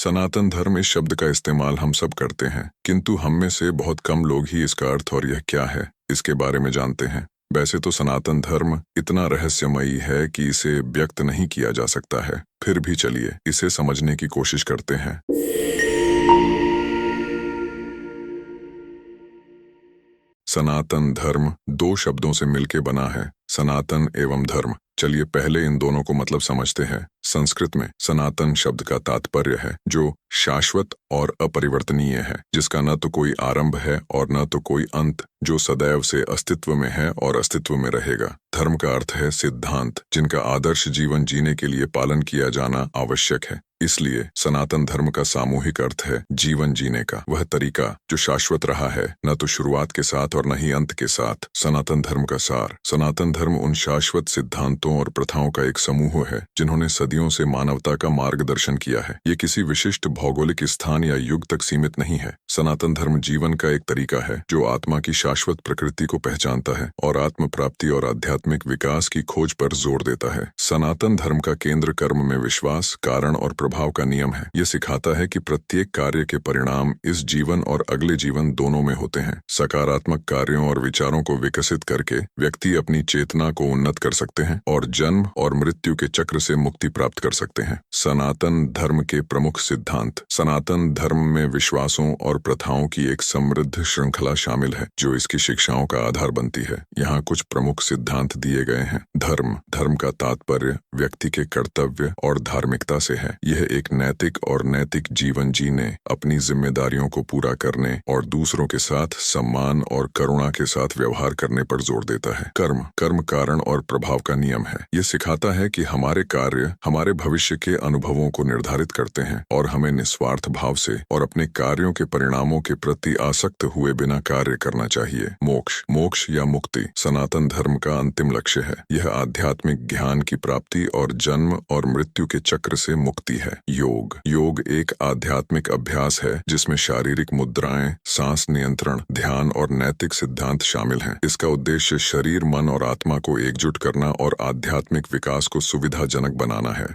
सनातन धर्म इस शब्द का इस्तेमाल हम सब करते हैं, किंतु हम में से बहुत कम लोग ही इसका अर्थ और यह क्या है इसके बारे में जानते हैं। वैसे तो सनातन धर्म इतना रहस्यमयी है कि इसे व्यक्त नहीं किया जा सकता है, फिर भी चलिए इसे समझने की कोशिश करते हैं। सनातन धर्म दो शब्दों से मिलकर बना है, सनातन एवं धर्म। चलिए पहले इन दोनों को मतलब समझते हैं। संस्कृत में सनातन शब्द का तात्पर्य है जो शाश्वत और अपरिवर्तनीय है, जिसका न तो कोई आरंभ है और न तो कोई अंत, जो सदैव से अस्तित्व में है और अस्तित्व में रहेगा। धर्म का अर्थ है सिद्धांत, जिनका आदर्श जीवन जीने के लिए पालन किया जाना आवश्यक है। इसलिए सनातन धर्म का सामूहिक अर्थ है जीवन जीने का वह तरीका जो शाश्वत रहा है, न तो शुरुआत के साथ और न ही अंत के साथ। सनातन धर्म का सार। सनातन धर्म उन शाश्वत सिद्धांतों और प्रथाओं का एक समूह है जिन्होंने सदियों से मानवता का मार्गदर्शन किया है। ये किसी विशिष्ट भौगोलिक स्थान या युग तक सीमित नहीं है। सनातन धर्म जीवन का एक तरीका है जो आत्मा की शाश्वत प्रकृति को पहचानता है और आत्म प्राप्ति और आध्यात्मिक विकास की खोज पर जोर देता है। सनातन धर्म का केंद्र कर्म में विश्वास, कारण और प्रभाव का नियम है। यह सिखाता है कि प्रत्येक कार्य के परिणाम इस जीवन और अगले जीवन दोनों में होते हैं। सकारात्मक कार्यों और विचारों को विकसित करके व्यक्ति अपनी चेतना को उन्नत कर सकते हैं और जन्म और मृत्यु के चक्र से मुक्ति प्राप्त कर सकते हैं। सनातन धर्म के प्रमुख सिद्धांत। सनातन धर्म में विश्वासों और प्रथाओं की एक समृद्ध श्रृंखला शामिल है जो इसकी शिक्षाओं का आधार बनती है। यहाँ कुछ प्रमुख सिद्धांत दिए गए हैं। धर्म। धर्म का तात्पर्य व्यक्ति के कर्तव्य और धार्मिकता से है। यह एक नैतिक और नैतिक जीवन जीने, अपनी जिम्मेदारियों को पूरा करने और दूसरों के साथ सम्मान और करुणा के साथ व्यवहार करने पर जोर देता है। कर्म। कर्म कारण और प्रभाव का नियम है। यह सिखाता है कि हमारे कार्य हमारे भविष्य के अनुभवों को निर्धारित करते हैं और हमें निस्वार्थ भाव से और अपने कार्यों के परिणामों के प्रति आसक्त हुए बिना कार्य करना चाहिए। मोक्ष। मोक्ष या मुक्ति सनातन धर्म का अंतिम लक्ष्य है। यह आध्यात्मिक ज्ञान की प्राप्ति और जन्म और मृत्यु के चक्र से मुक्ति है। योग। योग एक आध्यात्मिक अभ्यास है जिसमें शारीरिक मुद्राएं, सांस नियंत्रण, ध्यान और नैतिक सिद्धांत शामिल हैं। इसका उद्देश्य शरीर, मन और आत्मा को एकजुट करना और आध्यात्मिक विकास को सुविधाजनक बनाना है।